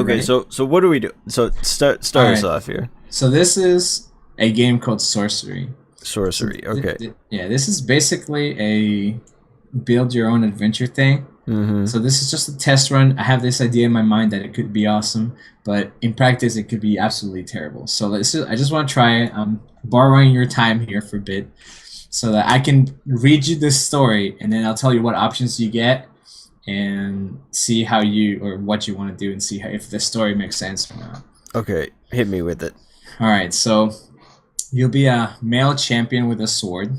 Okay, ready? so what do we do? So All start us right. off here. So this is a game called Sorcery. So Sorcery. Okay. yeah, this is basically a build your own adventure thing. Mm-hmm. So this is just a test run. I have this idea in my mind that it could be awesome, but in practice it could be absolutely terrible. So I just want to try it. I'm borrowing your time here for a bit so that I can read you this story and then I'll tell you what options you get and see how you or what you want to do and see how, if the story makes sense or not. Okay. Hit me with it. All right, so you'll be a male champion with a sword,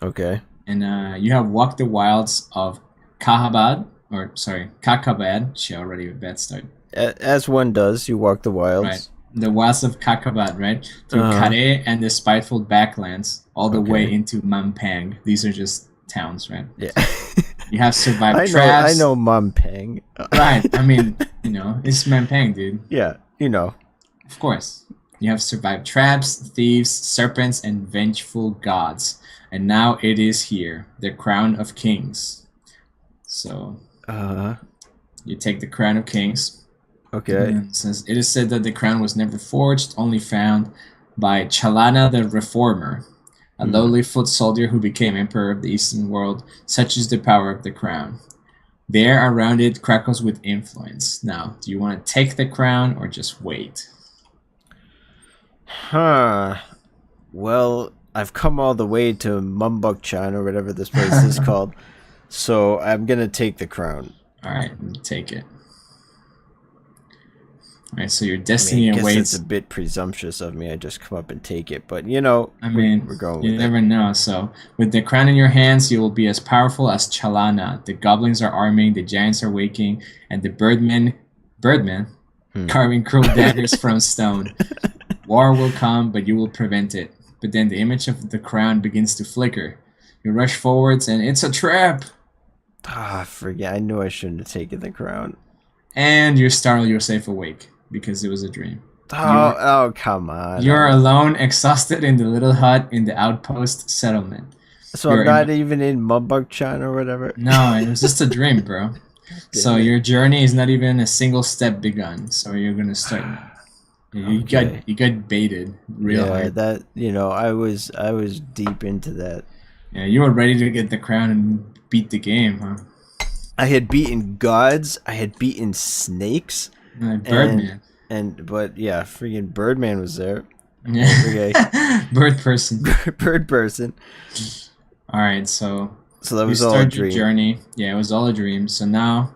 Okay. and you have walked the wilds of Kahabad, or sorry, Kakabad. She already a bad start. As one does, you walk the Right. wilds. The wilds of Kakabad, right? Through Uh-huh. Kare and the spiteful backlands, all the way Okay. into Mampang. These are just towns, right? Yeah. You have survived I traps. know Mumpang. Right. I mean, it's Mampang, dude. Yeah, Of course. You have survived traps, thieves, serpents, and vengeful gods. And now it is here, the crown of kings. So Uh you take the crown of kings. And okay. then it says it is said that the crown was never forged, only found by Chalana the Reformer, a Hmm. lowly foot soldier who became emperor of the Eastern world. Such is the power of the crown. The air around it crackles with influence. Now, do you want to take the crown or just wait? Huh. Well, I've come all the way to Mumbukchan or whatever this place is called. So I'm gonna take the crown. All right, take it. All right, so your I mean, I destiny guess it's a awaits. bit presumptuous of me. I just come up and take it, but I mean, we're going you with it. never know. So, with the crown in your hands, you will be as powerful as Chalana. The goblins are arming, the giants are waking, and the birdmen, Hmm. carving cruel daggers from stone. War will come, but you will prevent it. But then the image of the crown begins to flicker. You rush forwards, and it's a trap. Ah, forget. I knew I shouldn't have taken the crown. And you startle yourself awake because it was a dream. Oh, You're oh, come on. you're alone, exhausted in the little hut in the outpost settlement. So I'm You're in not even in Mumbukchan or whatever. No, it was just a dream, bro. So Damn it. your journey is not even a single step begun. So you're gonna start now. Okay. You got baited real Yeah, hard. that I was deep into that. Yeah, you were ready to get the crown and beat the game, huh? I had beaten gods, I had beaten snakes, and Birdman. but yeah, freaking Birdman was there. Okay. Yeah. Bird person. Bird person. All right, so So that you was all a start your dream. journey. Yeah, it was all a dream. So now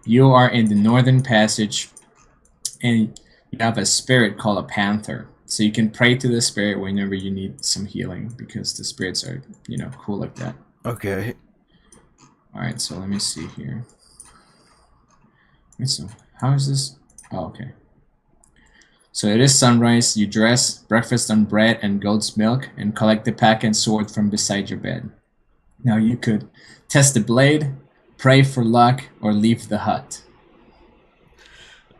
you are in the Northern Passage, and you have a spirit called a panther. So you can pray to the spirit whenever you need some healing because the spirits are, cool like that. Okay. All right, so let me see here. Wait, so how is this? Oh, okay. So it is sunrise. You dress, breakfast on bread and goat's milk, and collect the pack and sword from beside your bed. Now you could test the blade, pray for luck, or leave the hut.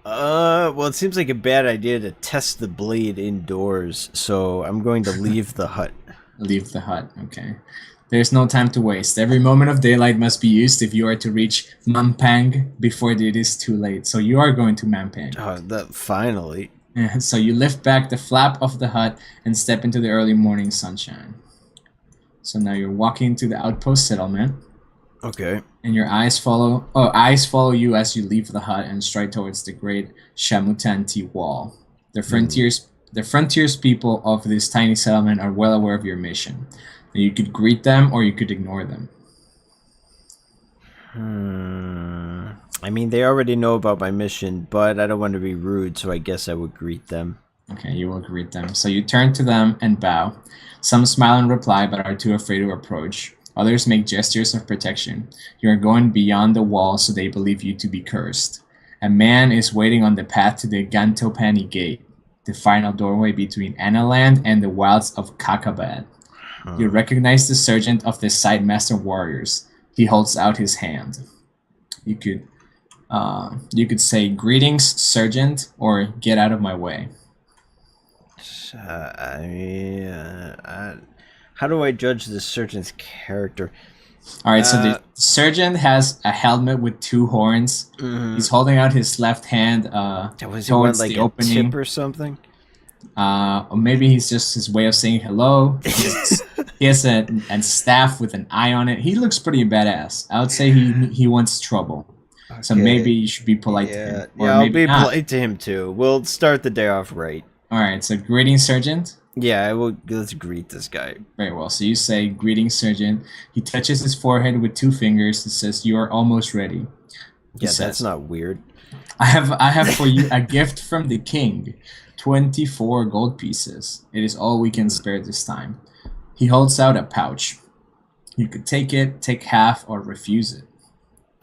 Well, it seems like a bad idea to test the blade indoors, so I'm going to leave the hut. Leave the hut, okay. There's no time to waste. Every moment of daylight must be used if you are to reach Mampang before it is too late. So you are going to Mampang. That finally. So you lift back the flap of the hut and step into the early morning sunshine. So now you're walking to the outpost settlement, Okay. and your eyes follow you as you leave the hut and stride towards the great Shamutanti wall. The frontiers people of this tiny settlement are well aware of your mission. You could greet them or you could ignore them. I mean, they already know about my mission, but I don't want to be rude, so I guess I would greet them. Okay, you will greet them. So you turn to them and bow. Some smile and reply but are too afraid to approach. Others make gestures of protection. You are going beyond the wall, so they believe you to be cursed. A man is waiting on the path to the Gantopani Gate, the final doorway between Analand and the wilds of Kakabad. You recognize the sergeant of the Sidemaster Warriors. He holds out his hand. You could say greetings, sergeant, or get out of my way. How do I judge this sergeant's character? All right, so the Uh, sergeant has a helmet with two horns. mhm. He's holding out his left hand Was he want towards like the a tip opening. or something? Or maybe he's just his way of saying hello. He has a staff with an eye on it. He looks pretty badass. I would say he wants trouble. So maybe Okay. you should be polite to Yeah. him, or Yeah, I'll maybe be not. polite to him too. We'll start the day off right. All right. So greeting, sergeant. Yeah, I will. Let's greet this guy. Very well. So you say greeting, sergeant. He touches his forehead with two fingers and says, "You are almost ready." He Yeah, that's says, not weird. I have for you a gift from the king. 24 gold pieces. It is all we can spare this time. He holds out a pouch. You could take it, take half, or refuse it.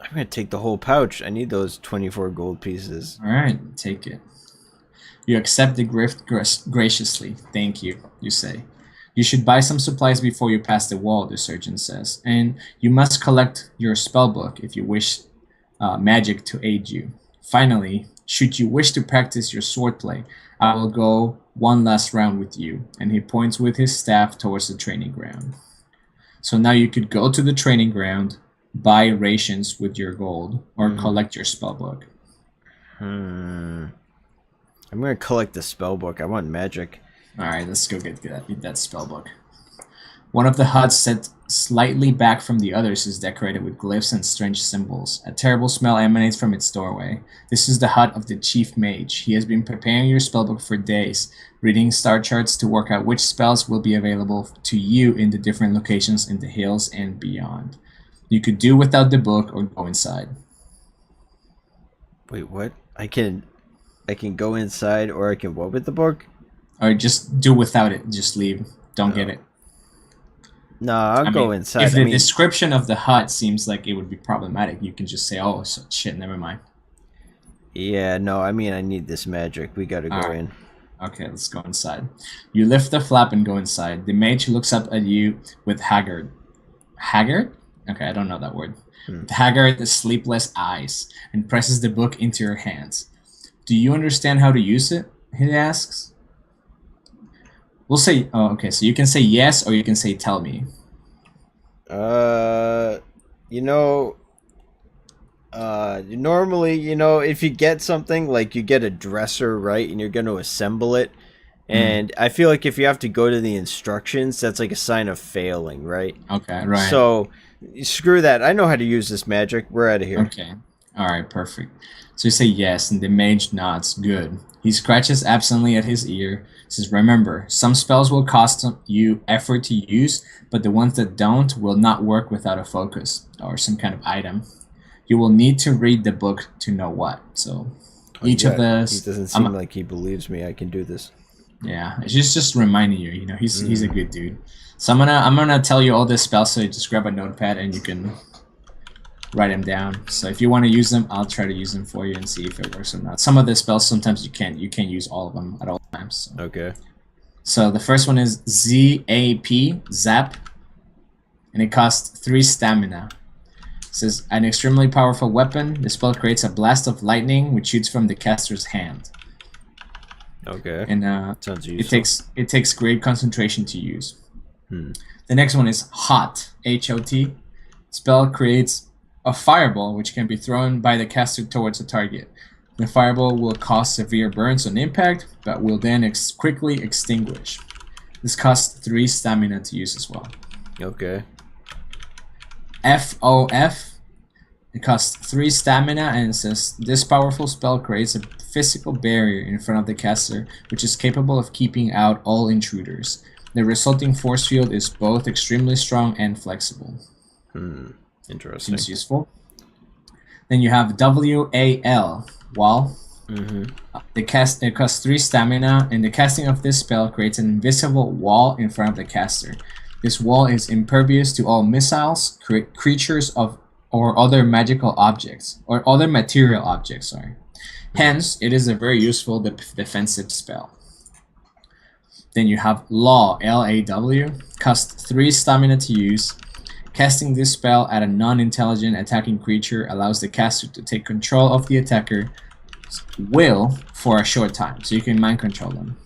I'm gonna take the whole pouch. I need those 24 gold pieces. All right, take it. You accept the gift graciously. Thank you, you say. You should buy some supplies before you pass the wall, the surgeon says, and you must collect your spellbook if you wish magic to aid you. Finally, should you wish to practice your swordplay, I will go one last round with you. And he points with his staff towards the training ground. So now you could go to the training ground, buy rations with your gold, or collect your spellbook. Hmm. I'm gonna collect the spell book. I want magic. All right, let's go get that spellbook. One of the huts set slightly back from the others is decorated with glyphs and strange symbols. A terrible smell emanates from its doorway. This is the hut of the chief mage. He has been preparing your spellbook for days, reading star charts to work out which spells will be available to you in the different locations in the hills and beyond. You could do without the book or go inside. Wait, what? I can go inside, or I can what with the book? Or just do without it. Just leave. Don't get it. No, I'll I go mean, inside. if I the mean, description of the hut seems like it would be problematic, you can just say, "Oh, so, shit, never mind." yeah, no, I mean, I need this magic. We gotta All go right. in. Okay, let's go inside. You lift the flap and go inside. The mage looks up at you with haggard? Okay, I don't know that word. With haggard, sleepless eyes, and presses the book into your hands. Do you understand how to use it? He asks. We'll say, oh, okay, so you can say yes or you can say tell me. Uh, you know, normally, if you get something like you get a dresser, right, and you're going to assemble it, and I feel like if you have to go to the instructions, that's like a sign of failing, right? Okay, right. So, screw that. I know how to use this magic. We're out of here. Okay. All right, perfect. So you say yes, and the mage nods. Good. He scratches absently at his ear. Says, "Remember, some spells will cost you effort to use, but the ones that don't will not work without a focus or some kind of item. You will need to read the book to know what." So each of Yeah, the he doesn't seem like he believes me. I can do this. yeah, it's just reminding you. He's a good dude. So I'm gonna tell you all this spells. So you just grab a notepad and you can write them down. So if you want to use them, I'll try to use them for you and see if it works or not. Some of the spells sometimes you can't use all of them at all times. So, Okay. so the first one is ZAP, Zap, and it costs 3 stamina. It says an extremely powerful weapon. The spell creates a blast of lightning which shoots from the caster's hand. Okay. And Sounds it useful. takes great concentration to use. The next one is Hot, HOT. Spell creates a fireball which can be thrown by the caster towards a target. The fireball will cause severe burns on impact, but will then quickly extinguish. This costs 3 stamina to use as well. Okay. FOF. It costs 3 stamina and it says this powerful spell creates a physical barrier in front of the caster, which is capable of keeping out all intruders. The resulting force field is both extremely strong and flexible. Interesting. Seems useful. Then you have WAL, Wall. It costs 3 stamina, and the casting of this spell creates an invisible wall in front of the caster. This wall is impervious to all missiles, creatures or other magical objects, or other material objects, sorry. Hence, it is a very useful defensive spell. Then you have Law, LAW, costs 3 stamina to use. Casting this spell at a non-intelligent attacking creature allows the caster to take control of the attacker's will for a short time, so you can mind control them.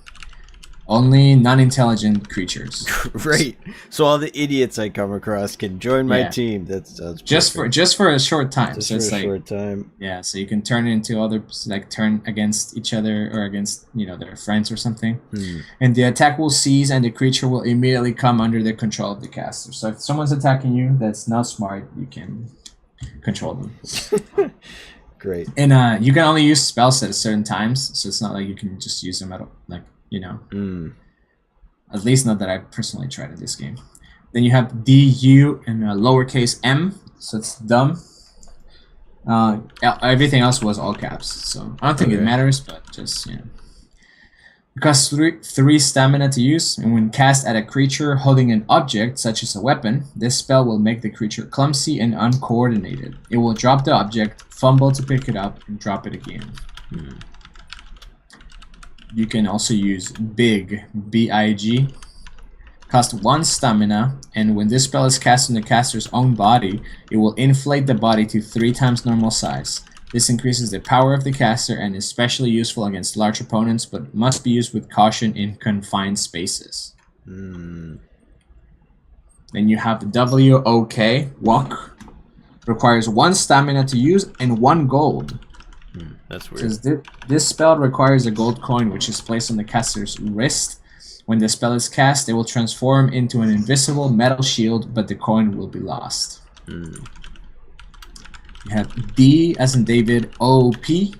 Only non-intelligent creatures. Great. So all the idiots I come across can join my team. That's just for a short time. Just so for it's a like short time. yeah. So you can turn it into other like turn against each other or against their friends or something. And the attack will cease and the creature will immediately come under the control of the caster. So if someone's attacking you that's not smart, you can control them. Great. And you can only use spells at certain times, so it's not like you can just use them at like at least not that I personally tried in this game. Then you have DU and lowercase m, so it's dumb. Everything else was all caps, so I don't think it matters, but just It costs 3 stamina to use, and when cast at a creature holding an object, such as a weapon, this spell will make the creature clumsy and uncoordinated. It will drop the object, fumble to pick it up, and drop it again. You can also use Big, B-I-G. Cost 1 stamina, and when this spell is cast on the caster's own body, it will inflate the body to 3 times normal size. This increases the power of the caster and is especially useful against large opponents, but must be used with caution in confined spaces. Then you have W-O-K, Walk. Requires 1 stamina to use and 1 gold. That's weird. This spell requires a gold coin, which is placed on the caster's wrist. When the spell is cast, it will transform into an invisible metal shield, but the coin will be lost. You have D as in David, O-P.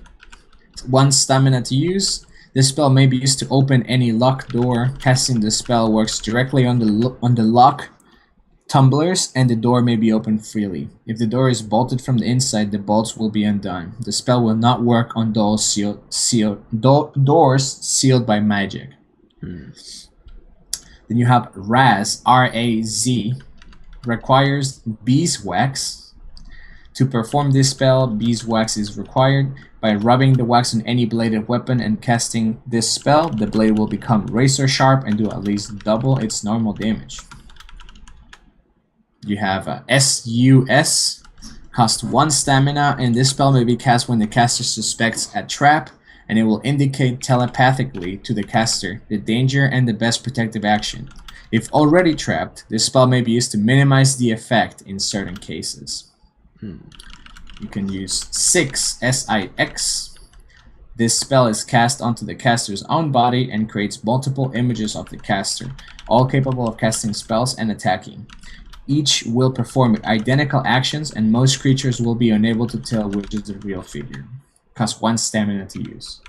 1 stamina to use. This spell may be used to open any locked door. Casting the spell works directly on the lock tumblers, and the door may be opened freely. If the door is bolted from the inside, the bolts will be undone. The spell will not work on doors sealed by magic. Then you have Raz, R-A-Z, requires beeswax. To perform this spell, beeswax is required. By rubbing the wax on any bladed weapon and casting this spell, the blade will become razor sharp and do at least double its normal damage. You have S-U-S, cost 1 stamina, and this spell may be cast when the caster suspects a trap, and it will indicate telepathically to the caster the danger and the best protective action. If already trapped, this spell may be used to minimize the effect in certain cases. You can use Six, S-I-X. This spell is cast onto the caster's own body and creates multiple images of the caster, all capable of casting spells and attacking. Each will perform identical actions, and most creatures will be unable to tell which is the real figure. Costs 1 stamina to use.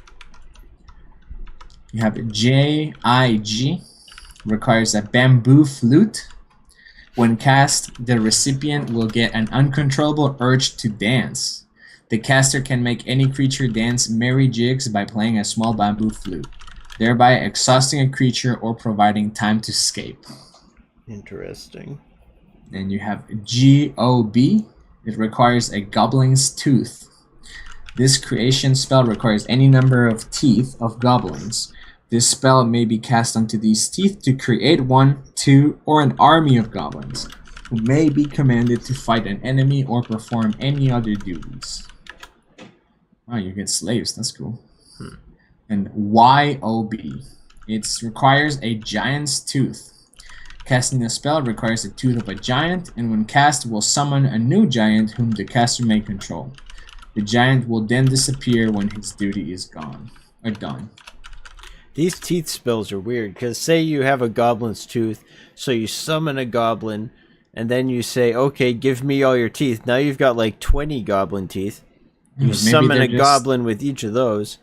You have J-I-G, requires a bamboo flute. When cast, the recipient will get an uncontrollable urge to dance. The caster can make any creature dance merry jigs by playing a small bamboo flute, thereby exhausting a creature or providing time to escape. Interesting. Then you have G-O-B. It requires a goblin's tooth. This creation spell requires any number of teeth of goblins. This spell may be cast onto these teeth to create 1, 2, or an army of goblins, who may be commanded to fight an enemy or perform any other duties. Wow, you get slaves, that's cool. And Y-O-B. It requires a giant's tooth. Casting the spell requires the tooth of a giant, and when cast will summon a new giant whom the caster may control. The giant will then disappear when his duty is done. These teeth spells are weird, because say you have a goblin's tooth, so you summon a goblin, and then you say, okay, give me all your teeth. Now you've got like 20 goblin teeth. You summon a goblin with each of those,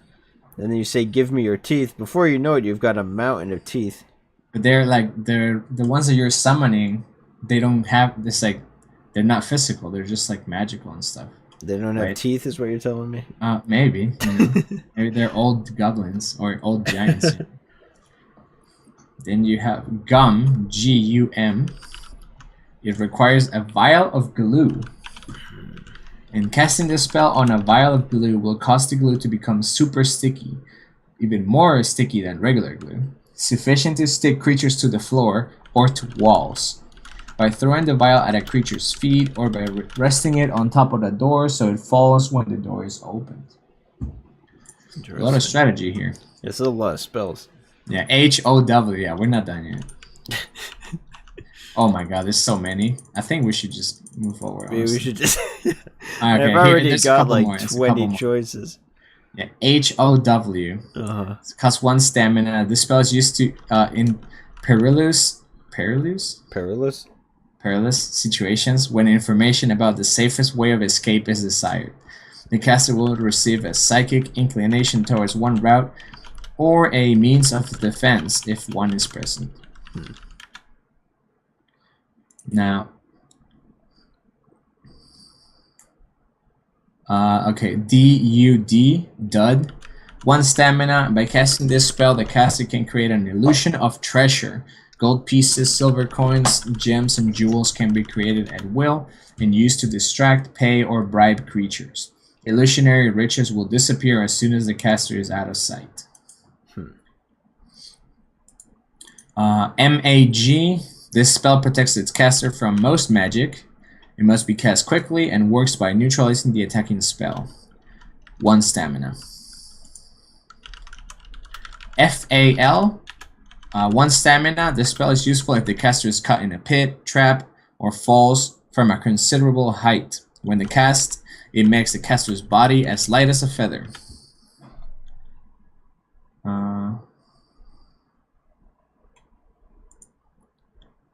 and then you say, give me your teeth. Before you know it, you've got a mountain of teeth. But they're the ones that you're summoning, they don't have this, like, they're not physical, they're just like magical and stuff. They don't have teeth is what you're telling me? Maybe. Maybe they're old goblins or old giants. Then you have Gum, G-U-M. It requires a vial of glue. And casting the spell on a vial of glue will cause the glue to become super sticky, even more sticky than regular glue. Sufficient to stick creatures to the floor or to walls. By throwing the vial at a creature's feet or by resting it on top of the door so it falls when the door is opened. A lot of strategy here. It's a lot of spells. Yeah, HOW. Yeah, we're not done yet. Oh my god, there's so many. I think we should just move forward. Maybe we Honestly. should just. Okay, I've here, already there's a got couple like more. There's a 20 couple more. choices. Yeah, HOW. Costs 1 stamina. This spell is used to in perilous situations when information about the safest way of escape is desired. The caster will receive a psychic inclination towards one route or a means of defense if one is present. Now, okay, DUD, dud. 1 stamina. By casting this spell, the caster can create an illusion of treasure. Gold pieces, silver coins, gems, and jewels can be created at will and used to distract, pay, or bribe creatures. Illusionary riches will disappear as soon as the caster is out of sight. MAG. This spell protects its caster from most magic. It must be cast quickly and works by neutralizing the attacking spell. 1 stamina. FAL. 1 stamina. This spell is useful if the caster is caught in a pit, trap, or falls from a considerable height. When the cast, it makes the caster's body as light as a feather.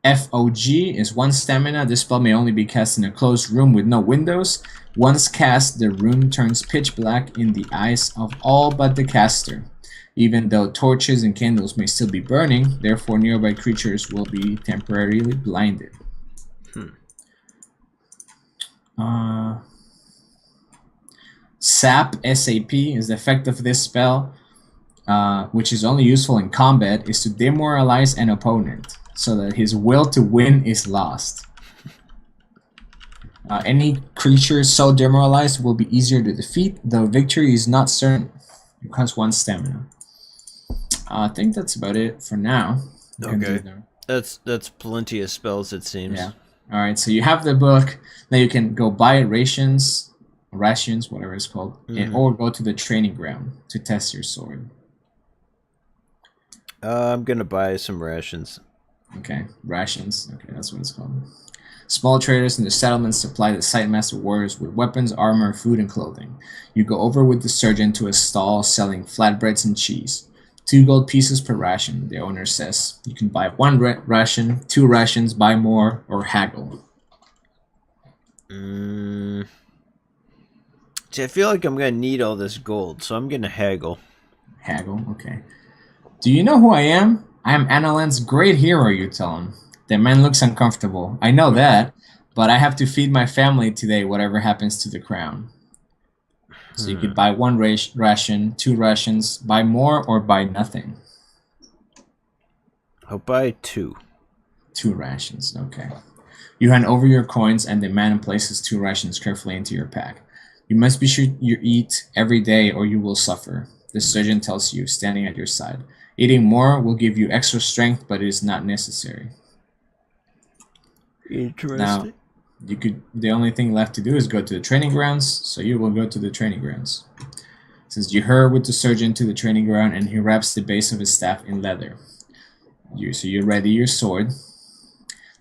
FOG is 1 stamina. This spell may only be cast in a closed room with no windows. Once cast, the room turns pitch black in the eyes of all but the caster. Even though torches and candles may still be burning, therefore nearby creatures will be temporarily blinded. SAP, SAP, is the effect of this spell, which is only useful in combat, is to demoralize an opponent so that his will to win is lost. Any creature so demoralized will be easier to defeat, though victory is not certain. It costs 1 stamina. I think that's about it for now. Okay. That's plenty of spells, it seems. Yeah. Alright, so you have the book. Now you can go buy rations, whatever it's called, or go to the training ground to test your sword. I'm gonna buy some rations. Okay, rations. Okay, that's what it's called. Small traders in the settlements supply the Sightmaster warriors with weapons, armor, food, and clothing. You go over with the surgeon to a stall selling flatbreads and cheese. 2 gold pieces per ration, the owner says. You can buy 1 ration, 2 rations, buy more, or haggle. See, I feel like I'm gonna need all this gold, so I'm gonna haggle. Haggle, okay. Do you know who I am? I am Analand's great hero, you tell him. The man looks uncomfortable. I know that, but I have to feed my family today, whatever happens to the crown. So you could buy 1 ration, 2 rations, buy more, or buy nothing. I'll buy 2. 2 rations, okay. You hand over your coins, and the man places 2 rations carefully into your pack. You must be sure you eat every day, or you will suffer. The surgeon tells you, standing at your side. Eating more will give you extra strength, but it is not necessary. Interesting. Now, the only thing left to do is go to the training grounds, so you will go to the training grounds. It says you hurry with the surgeon to the training ground, and he wraps the base of his staff in leather. So you ready your sword.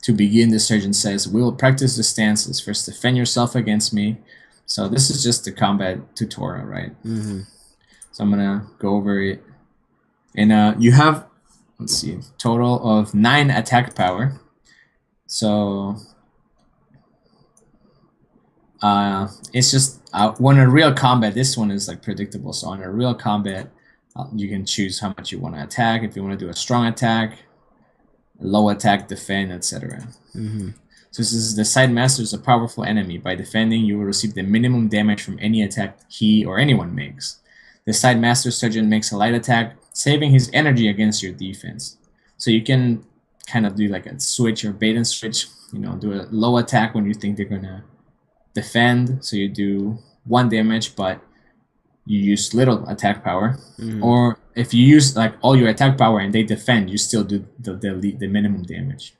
To begin, the surgeon says, we will practice the stances. First, defend yourself against me. So this is just the combat tutorial, right? So I'm gonna go over it. And you have, let's see, total of 9 attack power. So it's just when a real combat, this one is like predictable. So on a real combat, you can choose how much you want to attack. If you want to do a strong attack, low attack, defend, etc. So this is the Sightmaster is a powerful enemy. By defending, you will receive the minimum damage from any attack he or anyone makes. The Sightmaster Surgeon makes a light attack, saving his energy against your defense. So you can kind of do like a switch or bait and switch. You know, do a low attack when you think they're gonna defend. So you do 1 damage, but you use little attack power. Or if you use like all your attack power and they defend, you still do the minimum damage.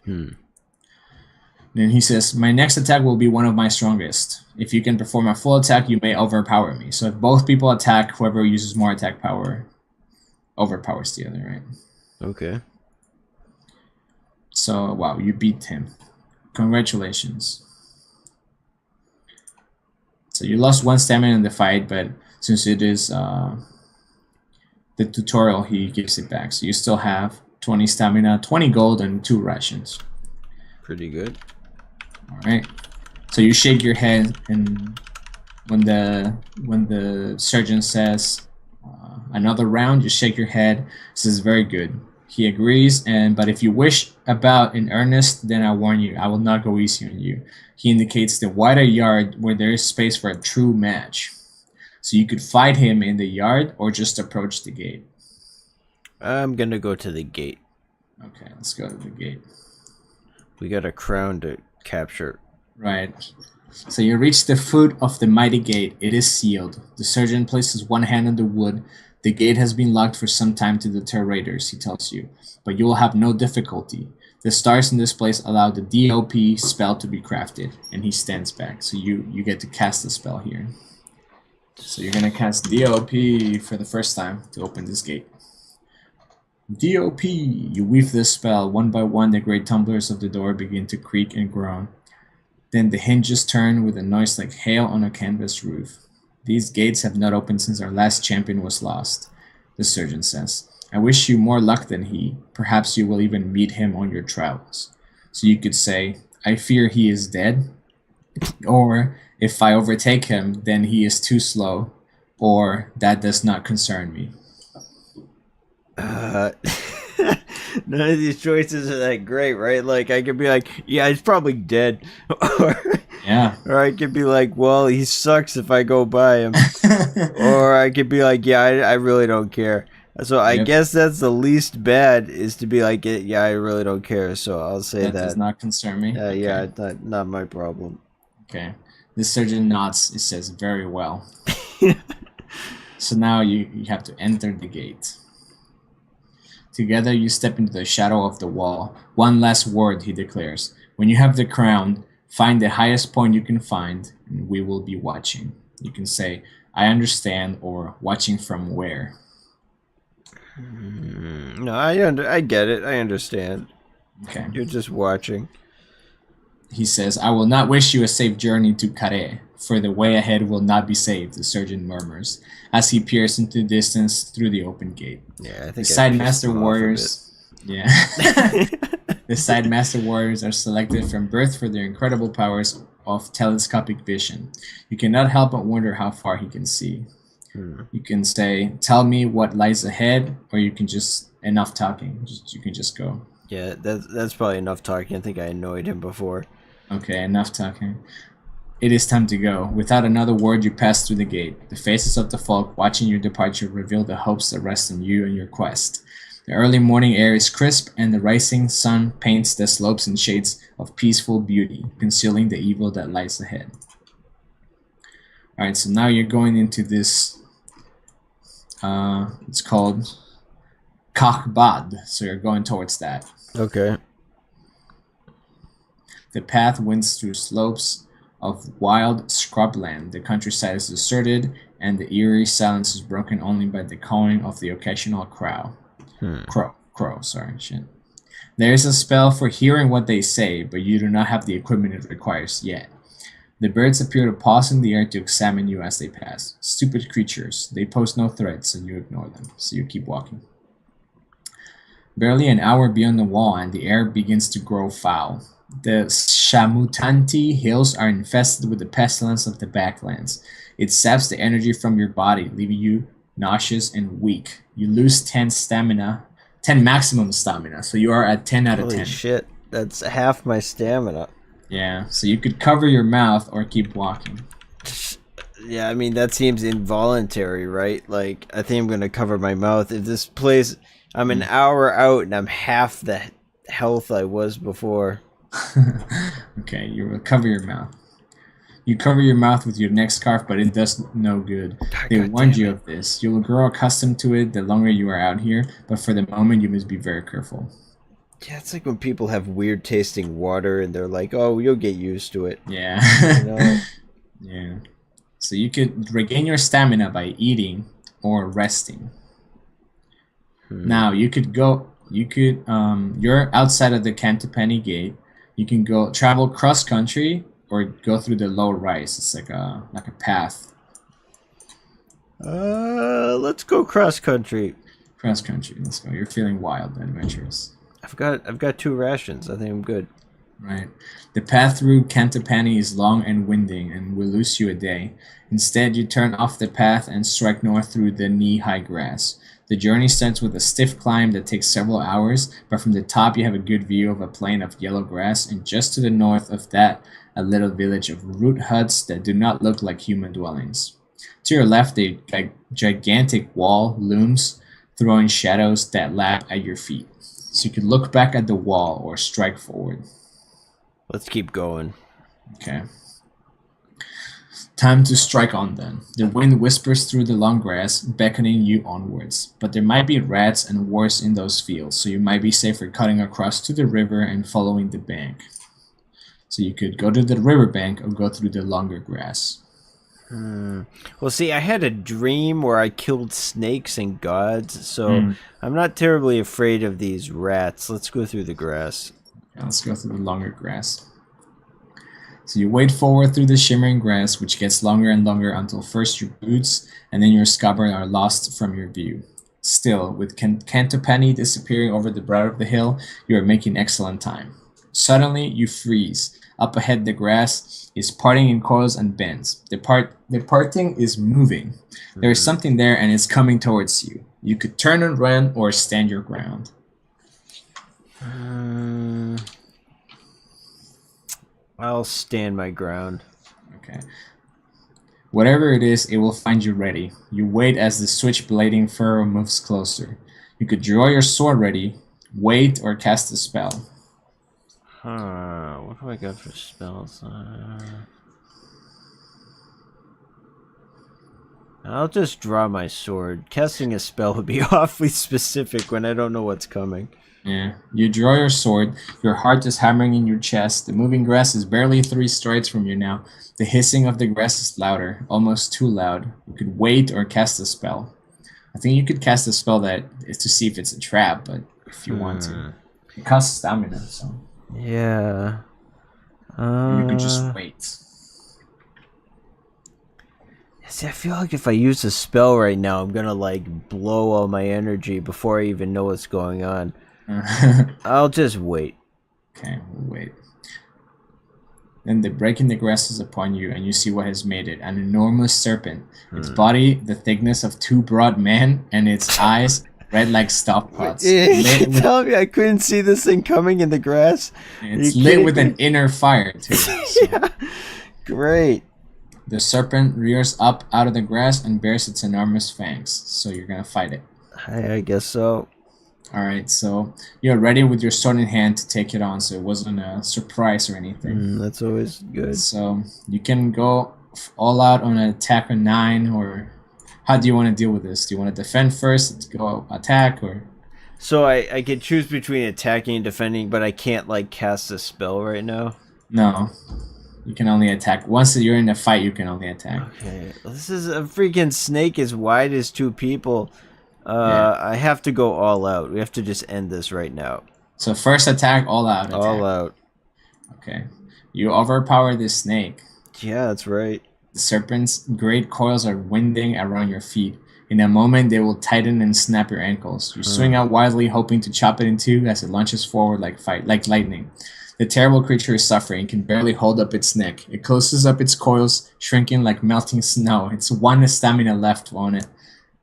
Then he says, my next attack will be one of my strongest. If you can perform a full attack, you may overpower me. So if both people attack, whoever uses more attack power overpowers the other, right? Okay. So, wow, you beat him. Congratulations. So you lost 1 stamina in the fight, but since it is the tutorial, he gives it back. So you still have 20 stamina, 20 gold, and 2 rations. Pretty good. All right. So you shake your head, and when the surgeon says another round, you shake your head. This is very good. He agrees, but if you wish about in earnest, then I warn you, I will not go easy on you. He indicates the wider yard where there is space for a true match. So you could fight him in the yard or just approach the gate. I'm gonna go to the gate. Okay, let's go to the gate. We got a crown to capture. Right. So you reach the foot of the mighty gate. It is sealed. The surgeon places one hand on the wood. The gate has been locked for some time to deter raiders, he tells you, but you will have no difficulty. The stars in this place allow the DOP spell to be crafted, and he stands back. So you get to cast the spell here. So you're going to cast DOP for the first time to open this gate. DOP! You weave this spell. One by one, the great tumblers of the door begin to creak and groan. Then the hinges turn with a noise like hail on a canvas roof. These gates have not opened since our last champion was lost, the surgeon says. I wish you more luck than he. Perhaps you will even meet him on your travels. So you could say, I fear he is dead. Or, if I overtake him, then he is too slow. Or, that does not concern me. None of these choices are that great, right? Like, I could be like, yeah, he's probably dead. Yeah. Or I could be like, well, he sucks if I go by him. Or I could be like, yeah, I really don't care. So I guess that's the least bad, is to be like, yeah, I really don't care. So I'll say that. That does not concern me? Okay. Yeah, not my problem. Okay. The surgeon nods. It says, very well. So now you have to enter the gate. Together you step into the shadow of the wall. One last word, he declares. When you have the crown, find the highest point you can find, and we will be watching. You can say, I understand, or watching from where? No, I get it. I understand. Okay. You're just watching. He says, I will not wish you a safe journey to Carré, for the way ahead will not be safe, the surgeon murmurs, as he peers into the distance through the open gate. Yeah, I think the side master warriors. Yeah. The side master warriors are selected from birth for their incredible powers of telescopic vision. You cannot help but wonder how far he can see. You can say, tell me what lies ahead, or you can just, enough talking. You can just go. Yeah, that's probably enough talking. I think I annoyed him before. Okay, enough talking. It is time to go. Without another word, you pass through the gate. The faces of the folk watching your departure reveal the hopes that rest on you and your quest. The early morning air is crisp, and the rising sun paints the slopes in shades of peaceful beauty, concealing the evil that lies ahead. Alright, so now you're going into this, it's called Kakbad, so you're going towards that. Okay. The path winds through slopes of wild scrubland. The countryside is deserted, and the eerie silence is broken only by the cawing of the occasional crow. Shit. There is a spell for hearing what they say, but you do not have the equipment it requires yet. The birds appear to pause in the air to examine you as they pass. Stupid creatures. They pose no threat, so you ignore them. So you keep walking. Barely an hour beyond the wall, and the air begins to grow foul. The Shamutanti hills are infested with the pestilence of the backlands. It saps the energy from your body, leaving you nauseous and weak. You lose 10 maximum stamina, so you are at 10 out of 10. Holy shit, that's half my stamina. Yeah, so you could cover your mouth or keep walking. Yeah, I mean, that seems involuntary, right? Like, I think I'm going to cover my mouth. If this place, I'm an hour out and I'm half the health I was before. Okay, you will cover your mouth. You cover your mouth with your neck scarf, but it does no good. They warned you of this. You will grow accustomed to it the longer you are out here, but for the moment you must be very careful. Yeah, it's like when people have weird tasting water and they're like, oh, you'll get used to it. Yeah. You know? Yeah. So you could regain your stamina by eating or resting. Now you could go... you could you're outside of the Cantapenny Gate. You can go travel cross country or go through the low rise. It's like a path. Let's go cross country. Cross country. Let's go. You're feeling wild and adventurous. I've got 2 rations. I think I'm good. Right. The path through Cantapenny is long and winding and will lose you a day. Instead, you turn off the path and strike north through the knee-high grass. The journey starts with a stiff climb that takes several hours, but from the top you have a good view of a plain of yellow grass, and just to the north of that, a little village of root huts that do not look like human dwellings. To your left, a gigantic wall looms, throwing shadows that lap at your feet. So you could look back at the wall or strike forward. Let's keep going. Okay. Time to strike on then. The wind whispers through the long grass, beckoning you onwards. But there might be rats and worse in those fields, so you might be safer cutting across to the river and following the bank. So you could go to the river bank or go through the longer grass. Well, see, I had a dream where I killed snakes and gods, so I'm not terribly afraid of these rats. Let's go through the grass. Okay, let's go through the longer grass. So you wade forward through the shimmering grass, which gets longer and longer until first your boots and then your scabbard are lost from your view. Still, with Cantapenny disappearing over the brow of the hill, you are making excellent time. Suddenly, you freeze. Up ahead, the grass is parting in coils and bends. The parting is moving. There is something there, and it's coming towards you. You could turn and run, or stand your ground. I'll stand my ground. Okay. Whatever it is, it will find you ready. You wait as the switch-blading furrow moves closer. You could draw your sword ready, wait, or cast a spell. What do I got for spells? I'll just draw my sword. Casting a spell would be awfully specific when I don't know what's coming. Yeah. You draw your sword. Your heart is hammering in your chest. The moving grass is barely 3 strides from you now. The hissing of the grass is louder, almost too loud. You could wait or cast a spell. I think you could cast a spell that is to see if it's a trap, but if you want to. It costs stamina, so. Yeah. You could just wait. See, I feel like if I use a spell right now, I'm gonna like blow all my energy before I even know what's going on. I'll just wait. Okay, we'll wait. Then the break in the grass is upon you, and you see what has made it. An enormous serpent. Its body the thickness of 2 broad men, and its eyes red like stovepots. Tell me I couldn't see this thing coming in the grass? It's lit with an inner fire, too. So. Yeah. Great. The serpent rears up out of the grass and bares its enormous fangs. So you're going to fight it. I guess so. Alright, so you're ready with your sword in hand to take it on, so it wasn't a surprise or anything. That's always good. So you can go all out on an attack on 9, or how do you want to deal with this? Do you want to defend first, go attack, or? So I can choose between attacking and defending, but I can't like cast a spell right now? No. You can only attack. Once you're in a fight, you can only attack. Okay. This is a freaking snake as wide as 2 people. Yeah. I have to go all out. We have to just end this right now. So first attack, all out attack. All out. Okay. You overpower this snake. Yeah, that's right. The serpent's great coils are winding around your feet. In a moment, they will tighten and snap your ankles. You swing out wildly, hoping to chop it in 2 as it launches forward like lightning. The terrible creature is suffering, can barely hold up its neck. It closes up its coils, shrinking like melting snow. It's 1 stamina left on it.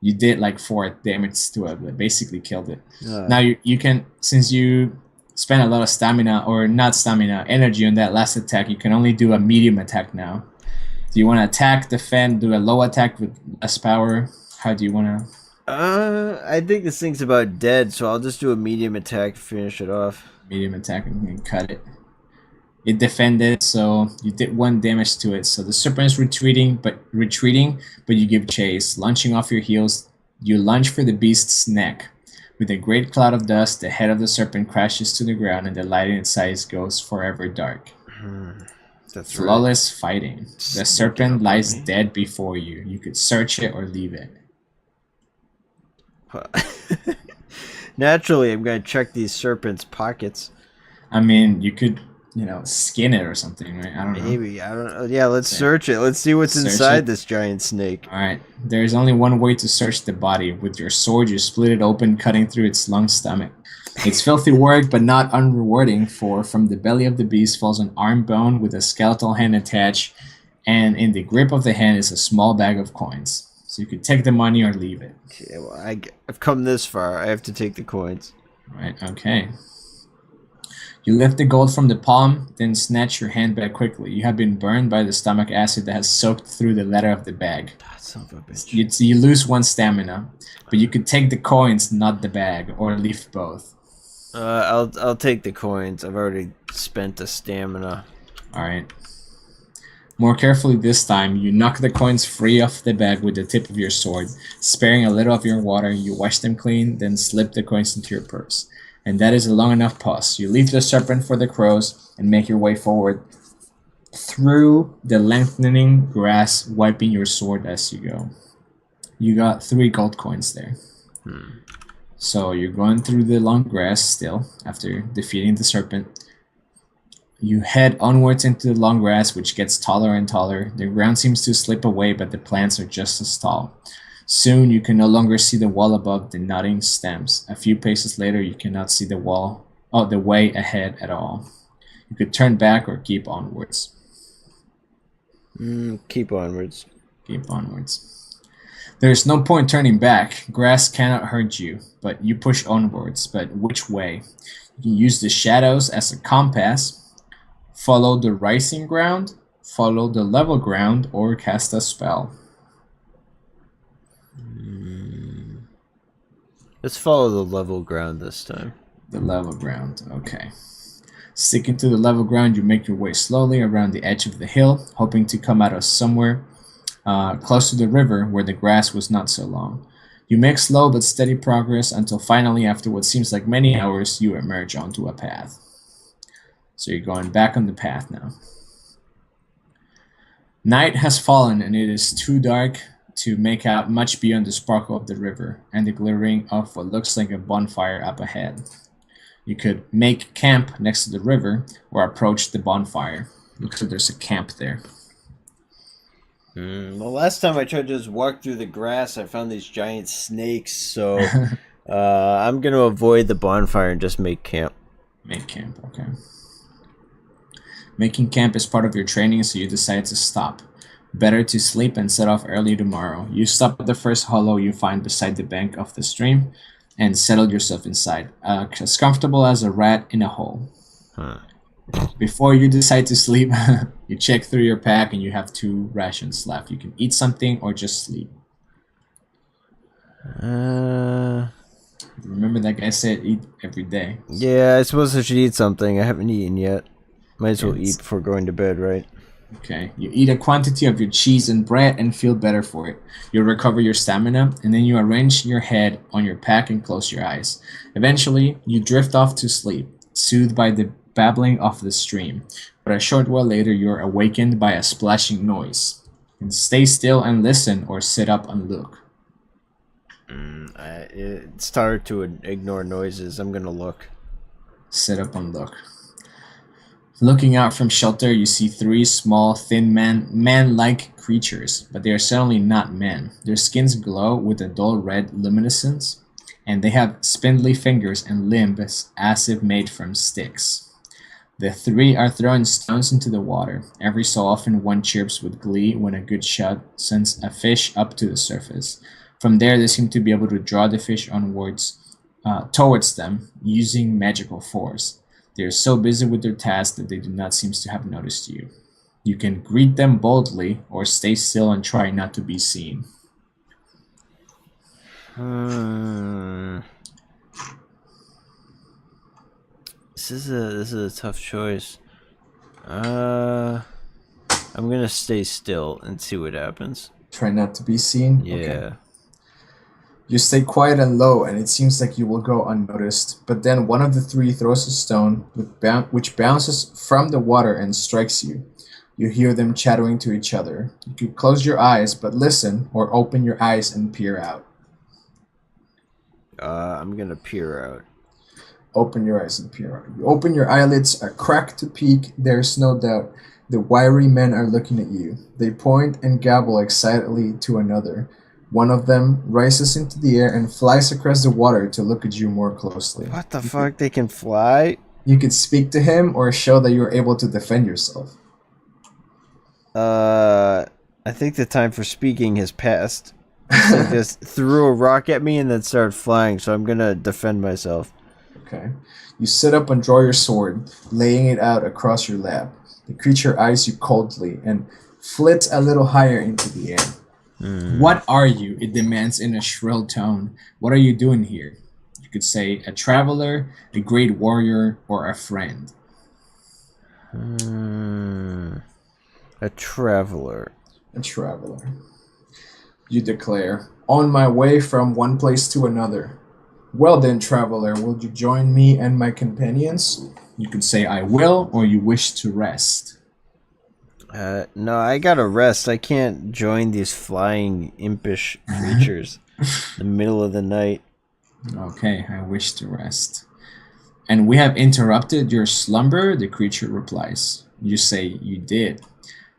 You did like 4 damage to it, but basically killed it. Now you can, since you spent a lot of stamina, or not stamina, energy on that last attack, you can only do a medium attack now. Do you want to attack, defend, do a low attack with less power? How do you want to? I think this thing's about dead, so I'll just do a medium attack to finish it off. Medium attack and cut it. It defended, so you did 1 damage to it. So the serpent is retreating, but you give chase. Launching off your heels, you lunge for the beast's neck. With a great cloud of dust, the head of the serpent crashes to the ground, and the light in its eyes goes forever dark. That's flawless fighting. The serpent lies dead before you. You could search it or leave it. Naturally, I'm gonna check these serpents' pockets. I mean, you could, skin it or something, right? I don't know. Maybe, I don't know. Yeah, let's So, search it. Let's see what's search inside it. this giant snake. All right. There is only one way to search the body. With your sword, you split it open, cutting through its long stomach. It's filthy work, but not unrewarding, for from the belly of the beast falls an arm bone with a skeletal hand attached, and in the grip of the hand is a small bag of coins. So you could take the money or leave it. Okay, well, I've come this far. I have to take the coins. All right, okay. You lift the gold from the palm, then snatch your hand back quickly. You have been burned by the stomach acid that has soaked through the leather of the bag. Son of a bitch. You lose 1 stamina, but you could take the coins, not the bag, or leave both. I'll take the coins. I've already spent the stamina. Alright. More carefully this time, you knock the coins free off the bag with the tip of your sword. Sparing a little of your water, you wash them clean, then slip the coins into your purse. And that is a long enough pause. You leave the serpent for the crows and make your way forward through the lengthening grass, wiping your sword as you go. You got 3 gold coins there. So you're going through the long grass still after defeating the serpent. You head onwards into the long grass, which gets taller and taller. The ground seems to slip away, but the plants are just as tall. Soon you can no longer see the wall above the nodding stems. A few paces later, you cannot see the way ahead at all. You could turn back or keep onwards. Keep onwards. Keep onwards. There is no point turning back. Grass cannot hurt you, but you push onwards. But which way? You can use the shadows as a compass, follow the rising ground, follow the level ground, or cast a spell. Let's follow the level ground this time. The level ground, okay. Sticking to the level ground, you make your way slowly around the edge of the hill, hoping to come out of somewhere close to the river where the grass was not so long. You make slow but steady progress until finally, after what seems like many hours, you emerge onto a path. So you're going back on the path now. Night has fallen and it is too dark to make out much beyond the sparkle of the river and the glittering of what looks like a bonfire up ahead. You could make camp next to the river or approach the bonfire. Looks like there's a camp there. Well, last time I tried to just walk through the grass, I found these giant snakes, so I'm going to avoid the bonfire and just make camp. Make camp, okay. Making camp is part of your training, so you decide to stop. Better to sleep and set off early tomorrow. You stop at the first hollow you find beside the bank of the stream and settle yourself inside, as comfortable as a rat in a hole. Before you decide to sleep, you check through your pack and you have 2 rations left. You can eat something or just sleep. Remember that guy said eat every day. Yeah, I suppose I should eat something. I haven't eaten yet. Might as well eat before going to bed, right? Okay, you eat a quantity of your cheese and bread and feel better for it. You recover your stamina, and then you arrange your head on your pack and close your eyes. Eventually, you drift off to sleep, soothed by the babbling of the stream. But a short while later, you're awakened by a splashing noise. And stay still and listen, or sit up and look. It's hard to ignore noises. I'm gonna look. Sit up and look. Looking out from shelter, you see 3 small, thin man-like creatures, but they are certainly not men. Their skins glow with a dull red luminescence, and they have spindly fingers and limbs as if made from sticks. The 3 are throwing stones into the water. Every so often, one chirps with glee when a good shot sends a fish up to the surface. From there, they seem to be able to draw the fish onwards, towards them, using magical force. They are so busy with their task that they do not seem to have noticed you. You can greet them boldly or stay still and try not to be seen. This is a tough choice. I'm gonna stay still and see what happens. Try not to be seen? Yeah. Okay. You stay quiet and low, and it seems like you will go unnoticed. But then one of the 3 throws a stone, which bounces from the water and strikes you. You hear them chattering to each other. You could close your eyes, but listen, or open your eyes and peer out. I'm gonna peer out. Open your eyes and peer out. You open your eyelids, a crack to peek. There's no doubt. The wiry men are looking at you. They point and gabble excitedly to another. One of them rises into the air and flies across the water to look at you more closely. What the fuck? They can fly? You could speak to him or show that you're able to defend yourself. I think the time for speaking has passed. They just threw a rock at me and then started flying, so I'm gonna defend myself. Okay. You sit up and draw your sword, laying it out across your lap. The creature eyes you coldly and flits a little higher into the air. What are you? It demands in a shrill tone. What are you doing here? You could say a traveler, a great warrior, or a friend. A traveler. A traveler. You declare, on my way from one place to another. Well then, traveler, will you join me and my companions? You could say I will, or you wish to rest. No, I gotta rest. I can't join these flying impish creatures in the middle of the night. Okay, I wish to rest. And we have interrupted your slumber, the creature replies. You say you did.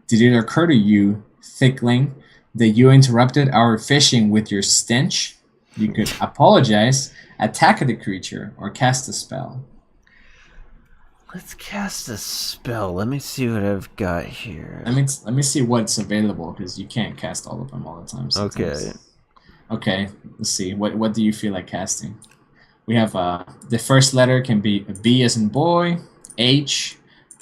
Did it occur to you, thickling, that you interrupted our fishing with your stench? You could apologize, attack the creature, or cast a spell. Let's cast a spell. Let me see what I've got here. Let me see what's available, because you can't cast all of them all the time. Sometimes. Okay, let's see. What do you feel like casting? We have the first letter can be a B as in boy, H,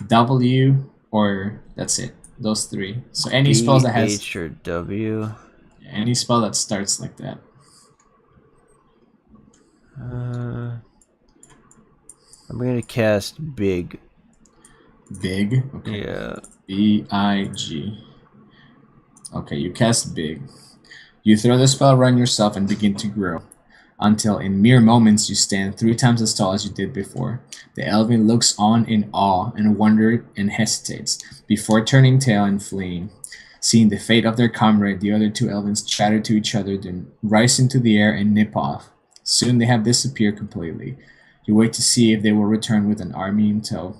W, or that's it. Those three. So any spell that has H or W. Any spell that starts like that. I'm gonna cast big. Big? Okay. Yeah. B-I-G. Okay, you cast big. You throw the spell around yourself and begin to grow, until in mere moments you stand 3 times as tall as you did before. The elven looks on in awe and wonder and hesitates, before turning tail and fleeing. Seeing the fate of their comrade, the other 2 elves chatter to each other, then rise into the air and nip off. Soon they have disappeared completely. You wait to see if they will return with an army in tow.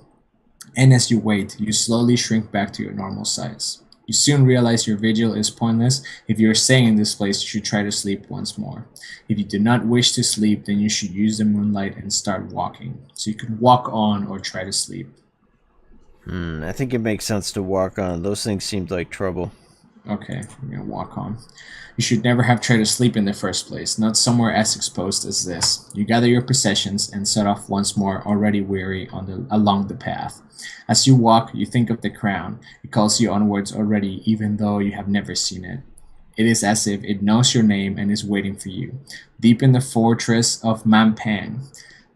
And as you wait, you slowly shrink back to your normal size. You soon realize your vigil is pointless. If you are staying in this place, you should try to sleep once more. If you do not wish to sleep, then you should use the moonlight and start walking. So you can walk on or try to sleep. I think it makes sense to walk on. Those things seemed like trouble. Okay, we're gonna walk on. You should never have tried to sleep in the first place, not somewhere as exposed as this. You gather your possessions and set off once more, already weary along the path. As you walk, you think of the crown. It calls you onwards already, even though you have never seen it. It is as if it knows your name and is waiting for you, deep in the fortress of Mampang.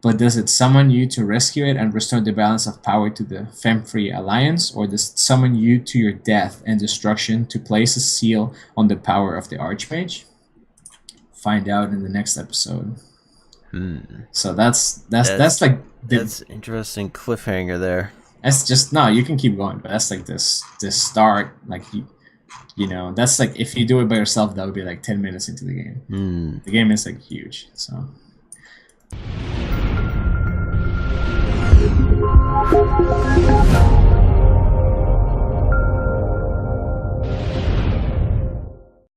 But does it summon you to rescue it and restore the balance of power to the Fem-Free Alliance, or does it summon you to your death and destruction to place a seal on the power of the Archmage? Find out in the next episode. So that's like that's interesting cliffhanger there. That's just no. You can keep going, but that's like this start. Like you know, that's like if you do it by yourself, that would be like 10 minutes into the game. The game is like huge. So.